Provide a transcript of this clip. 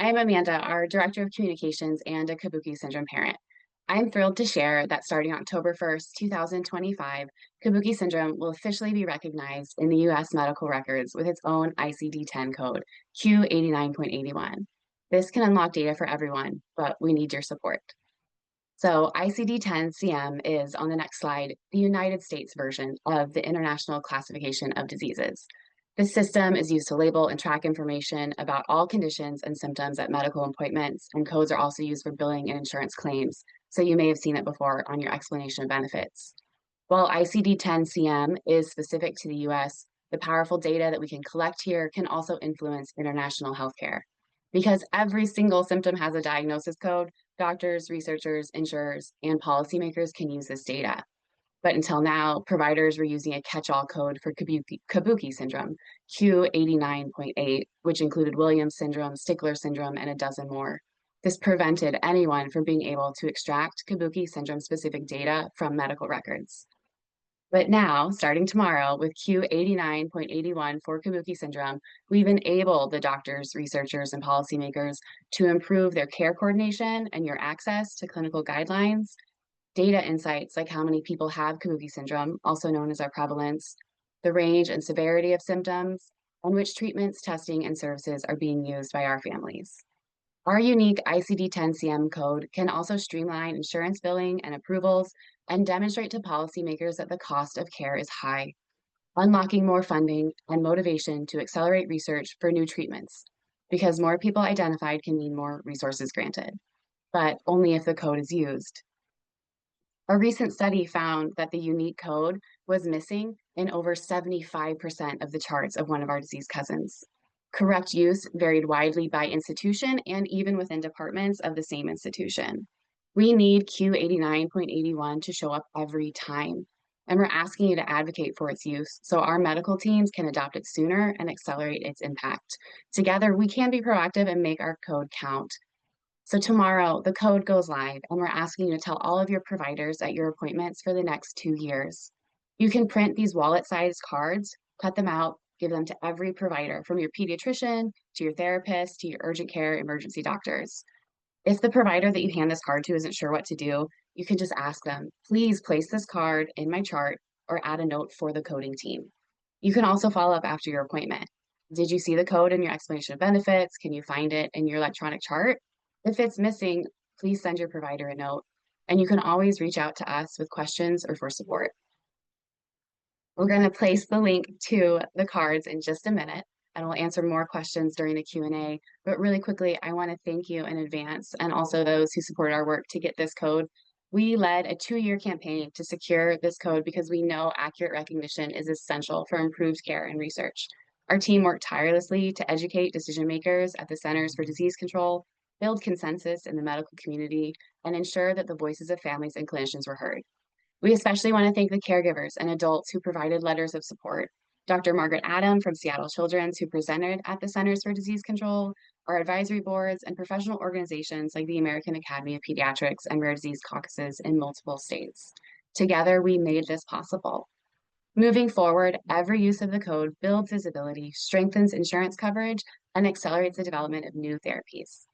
I'm Amanda, our Director of Communications and a Kabuki syndrome parent. I'm thrilled to share that starting October 1st, 2025, Kabuki syndrome will officially be recognized in the U.S. medical records with its own ICD-10 code, Q89.81. This can unlock data for everyone, but we need your support. So ICD-10-CM is, on the next slide, the United States version of the International Classification of Diseases. This system is used to label and track information about all conditions and symptoms at medical appointments, and codes are also used for billing and insurance claims, so you may have seen it before on your explanation of benefits. While ICD-10-CM is specific to the US, the powerful data that we can collect here can also influence international healthcare. Because every single symptom has a diagnosis code, doctors, researchers, insurers, and policymakers can use this data. But until now, providers were using a catch-all code for Kabuki syndrome, Q89.8, which included Williams syndrome, Stickler syndrome, and a dozen more. This prevented anyone from being able to extract Kabuki syndrome-specific data from medical records. But now, starting tomorrow, with Q89.81 for Kabuki syndrome, we've enabled the doctors, researchers, and policymakers to improve their care coordination and your access to clinical guidelines, data insights like how many people have Kabuki syndrome, also known as our prevalence, the range and severity of symptoms, and which treatments, testing, and services are being used by our families. Our unique ICD-10-CM code can also streamline insurance billing and approvals and demonstrate to policymakers that the cost of care is high, unlocking more funding and motivation to accelerate research for new treatments, because more people identified can mean more resources granted, but only if the code is used. A recent study found that the unique code was missing in over 75% of the charts of one of our disease cousins. Correct use varied widely by institution and even within departments of the same institution. We need Q89.81 to show up every time, and we're asking you to advocate for its use so our medical teams can adopt it sooner and accelerate its impact. Together, we can be proactive and make our code count. So tomorrow, the code goes live, and we're asking you to tell all of your providers at your appointments for the next 2 years. You can print these wallet-sized cards, cut them out, give them to every provider, from your pediatrician to your therapist to your urgent care emergency doctors. If the provider that you hand this card to isn't sure what to do, you can just ask them, please place this card in my chart or add a note for the coding team. You can also follow up after your appointment. Did you see the code in your explanation of benefits? Can you find it in your electronic chart? If it's missing, please send your provider a note, and you can always reach out to us with questions or for support. We're going to place the link to the cards in just a minute, and we'll answer more questions during the Q&A. But really quickly, I want to thank you in advance and also those who support our work to get this code. We led a 2-year campaign to secure this code because we know accurate recognition is essential for improved care and research. Our team worked tirelessly to educate decision makers at the Centers for Disease Control, build consensus in the medical community, and ensure that the voices of families and clinicians were heard. We especially want to thank the caregivers and adults who provided letters of support. Dr. Margaret Adam from Seattle Children's, who presented at the Centers for Disease Control, our advisory boards, and professional organizations like the American Academy of Pediatrics and Rare Disease Caucuses in multiple states. Together, we made this possible. Moving forward, every use of the code builds visibility, strengthens insurance coverage, and accelerates the development of new therapies.